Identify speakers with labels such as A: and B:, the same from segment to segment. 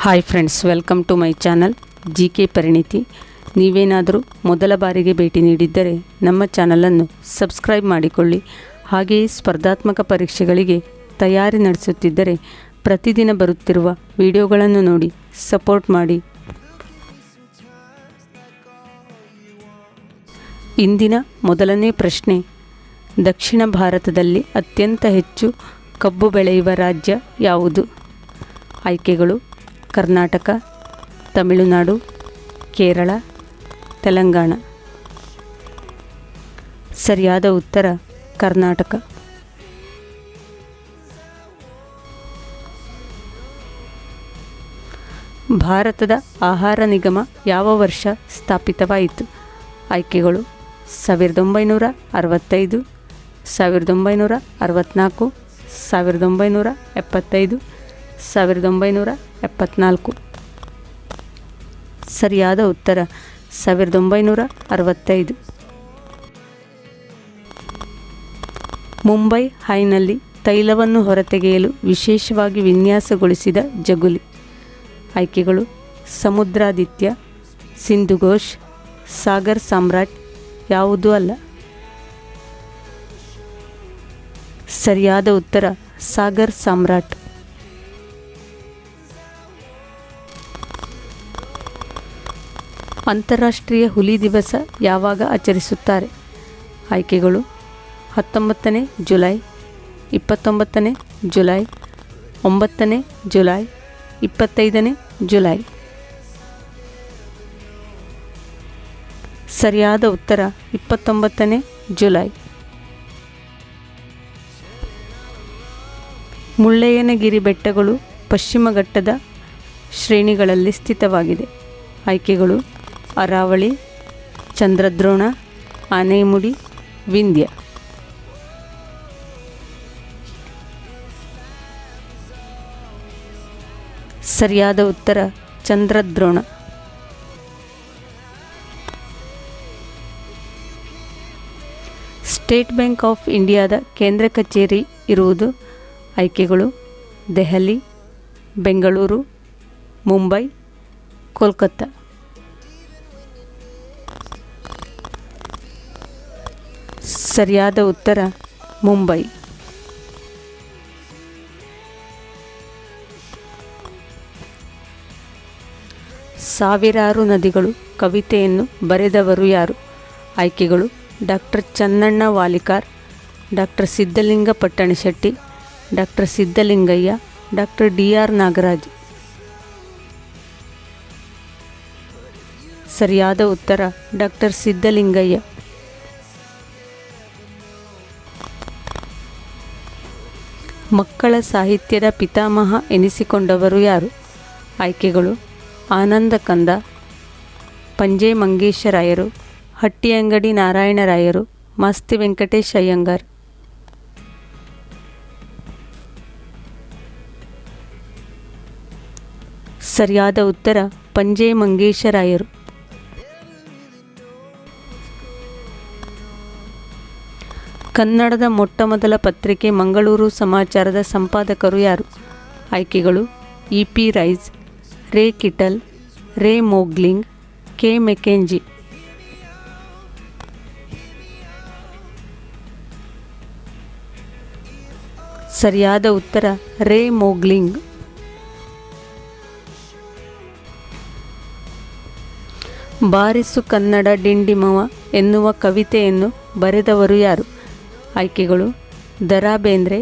A: Hi friends, welcome to my channel GK Parinithi. ನೀವೇನಾದರೂ ಮೊದಲ ಬಾರಿಗೆ ಭೇಟಿ ನೀಡಿದ್ದರೆ ನಮ್ಮ ಚಾನಲನ್ನು ಸಬ್ಸ್ಕ್ರೈಬ್ ಮಾಡಿಕೊಳ್ಳಿ. ಹಾಗೆಯೇ ಸ್ಪರ್ಧಾತ್ಮಕ ಪರೀಕ್ಷೆಗಳಿಗೆ ತಯಾರಿ ನಡೆಸುತ್ತಿದ್ದರೆ ಪ್ರತಿದಿನ ಬರುತ್ತಿರುವ ವಿಡಿಯೋಗಳನ್ನು ನೋಡಿ ಸಪೋರ್ಟ್ ಮಾಡಿ. ಇಂದಿನ ಮೊದಲನೇ ಪ್ರಶ್ನೆ, ದಕ್ಷಿಣ ಭಾರತದಲ್ಲಿ ಅತ್ಯಂತ ಹೆಚ್ಚು ಕಬ್ಬು ಬೆಳೆಯುವ ರಾಜ್ಯ ಯಾವುದು? ಆಯ್ಕೆಗಳು: ಕರ್ನಾಟಕ, ತಮಿಳುನಾಡು, ಕೇರಳ, ತೆಲಂಗಾಣ. ಸರಿಯಾದ ಉತ್ತರ ಕರ್ನಾಟಕ. ಭಾರತದ ಆಹಾರ ನಿಗಮ ಯಾವ ವರ್ಷ ಸ್ಥಾಪಿತವಾಯಿತು? ಆಯ್ಕೆಗಳು: 1965, 1964, 1975, 1974. ಸರಿಯಾದ ಉತ್ತರ 1965. ಮುಂಬೈ ಹೈನಲ್ಲಿ ತೈಲವನ್ನು ಹೊರತೆಗೆಯಲು ವಿಶೇಷವಾಗಿ ವಿನ್ಯಾಸಗೊಳಿಸಿದ ಜಗುಲಿ. ಆಯ್ಕೆಗಳು: ಸಮುದ್ರಾದಿತ್ಯ, ಸಿಂಧುಘೋಷ್, ಸಾಗರ್ ಸಾಮ್ರಾಟ್. ಯಾವುದೂ ಅಲ್ಲ. ಸರಿಯಾದ ಉತ್ತರ ಸಾಗರ್ ಸಾಮ್ರಾಟ್. ಅಂತಾರಾಷ್ಟ್ರೀಯ ಹುಲಿ ದಿವಸ ಯಾವಾಗ ಆಚರಿಸುತ್ತಾರೆ? ಆಯ್ಕೆಗಳು: 19ನೇ ಜುಲೈ, 29ನೇ ಜುಲೈ, 9ನೇ ಜುಲೈ, 25ನೇ ಜುಲೈ. ಸರಿಯಾದ ಉತ್ತರ 29ನೇ ಜುಲೈ. ಮುಳ್ಳಯ್ಯನಗಿರಿ ಬೆಟ್ಟಗಳು ಪಶ್ಚಿಮ ಘಟ್ಟದ ಶ್ರೇಣಿಗಳಲ್ಲಿ ಸ್ಥಿತವಾಗಿದೆ. ಆಯ್ಕೆಗಳು: ಅರಾವಳಿ, ಚಂದ್ರದ್ರೋಣ, ಆನೆಮುಡಿ, ವಿಂಧ್ಯ. ಸರಿಯಾದ ಉತ್ತರ ಚಂದ್ರದ್ರೋಣ. ಸ್ಟೇಟ್ ಬ್ಯಾಂಕ್ ಆಫ್ ಇಂಡಿಯಾದ ಕೇಂದ್ರ ಕಚೇರಿ ಇರುವುದು? ಆಯ್ಕೆಗಳು: ದೆಹಲಿ, ಬೆಂಗಳೂರು, ಮುಂಬೈ, ಕೋಲ್ಕತ್ತಾ. ಸರಿಯಾದ ಉತ್ತರ ಮುಂಬೈ. ಸಾವಿರಾರು ನದಿಗಳು ಕವಿತೆಯನ್ನು ಬರೆದವರು ಯಾರು? ಆಯ್ಕೆಗಳು: doctor Channanna Walikar, doctor Siddhalinga Pattanashetti, doctor Siddalingaiah, doctor DR Nagaraj. ಸರಿಯಾದ ಉತ್ತರ ಡಾಕ್ಟರ್ ಸಿದ್ಧಲಿಂಗಯ್ಯ. ಮಕ್ಕಳ ಸಾಹಿತ್ಯದ ಪಿತಾಮಹ ಎನಿಸಿಕೊಂಡವರು ಯಾರು? ಆಯ್ಕೆಗಳು: ಆನಂದ ಕಂದ, ಪಂಜೆ ಮಂಗೇಶರಾಯರು, ಹಟ್ಟಿಯಂಗಡಿ ನಾರಾಯಣರಾಯರು, ಮಾಸ್ತಿ ವೆಂಕಟೇಶ್ ಅಯ್ಯಂಗಾರ್. ಸರಿಯಾದ ಉತ್ತರ ಪಂಜೆ ಮಂಗೇಶರಾಯರು. ಕನ್ನಡದ ಮೊಟ್ಟಮೊದಲ ಪತ್ರಿಕೆ ಮಂಗಳೂರು ಸಮಾಚಾರದ ಸಂಪಾದಕರು ಯಾರು? ಆಯ್ಕೆಗಳು: EP ರೈಸ್, ರೇ ಕಿಟಲ್, ರೇ ಮೋಗ್ಲಿಂಗ್, K ಮೆಕೆಂಜಿ. ಸರಿಯಾದ ಉತ್ತರ ರೇ ಮೋಗ್ಲಿಂಗ್. ಬಾರಿಸು ಕನ್ನಡ ಡಿಂಡಿಮವ ಎನ್ನುವ ಕವಿತೆಯನ್ನು ಬರೆದವರು ಯಾರು? ಆಯ್ಕೆಗಳು: ದ.ರಾ ಬೇಂದ್ರೆ,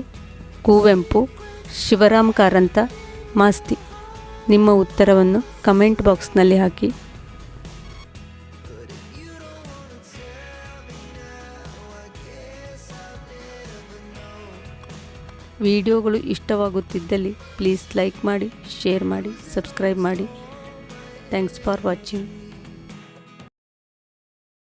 A: ಕುವೆಂಪು, ಶಿವರಾಮ್ ಕಾರಂತ, ಮಾಸ್ತಿ. ನಿಮ್ಮ ಉತ್ತರವನ್ನು ಕಮೆಂಟ್ ಬಾಕ್ಸ್ನಲ್ಲಿ ಹಾಕಿ. ವಿಡಿಯೋಗಳು ಇಷ್ಟವಾಗುತ್ತಿದ್ದಲ್ಲಿ ಪ್ಲೀಸ್ ಲೈಕ್ ಮಾಡಿ, ಶೇರ್ ಮಾಡಿ, ಸಬ್ಸ್ಕ್ರೈಬ್ ಮಾಡಿ. Thanks for watching.